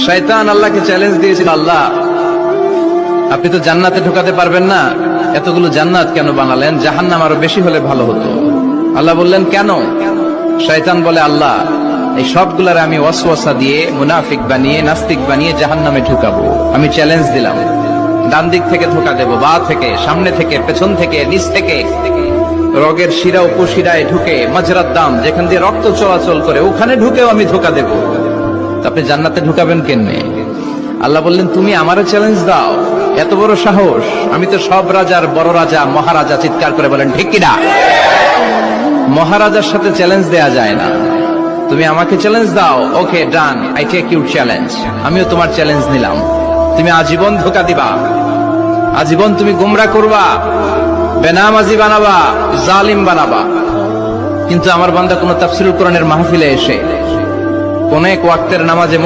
শয়তান আল্লাহকে চ্যালেঞ্জ দিয়েছিল, আল্লাহ আপনি তো জান্নাতে ঢোকাতে পারবেন না, এতগুলো জান্নাত কেন বানালেন? জাহান্নাম আরো বেশি হলে ভালো হতো। আল্লাহ বললেন কেন? শয়তান বলে, আল্লাহ এই সবগুলার আমি ওয়াসওয়াসা দিয়ে মুনাফিক বানিয়ে নাস্তিক বানিয়ে জাহান্নামে ঢুকাবো। আমি চ্যালেঞ্জ দিলাম, ডান দিক থেকে ধোকা দেব, বা থেকে, সামনে থেকে, পেছন থেকে, নিচ থেকে, রগের শিরা উপশিরায় ঢুকে, মাজরার দাম যেখান দিয়ে রক্ত চলাচল করে ওখানে ঢুকেও আমি ধোকা দেব। আপনি জান্নাতে ঢুকাবেন কেমনে? আল্লাহ বললেন, তুমি আমারে চ্যালেঞ্জ দাও, এত বড় সাহস? আমি তো সব রাজার বড় রাজা, মহারাজা। চিৎকার করে বলেন ঠিক কিনা? মহারাজার সাথে চ্যালেঞ্জ দেয়া যায় না। তুমি আমাকে চ্যালেঞ্জ দাও, ওকে ডান, আই টেক ইউর চ্যালেঞ্জ। আমিও তোমার চ্যালেঞ্জ নিলাম। তুমি আজীবন ধোকা দিবা, আজীবন তুমি গুমরা করবা, বেনামাজি বানাবা, জালিম বানাবা। কিন্তু আমার বান্দা কোন তাফসীরুল কোরআনের মাহফিলে এসে কোন এক ওয়াক্তের নামাজে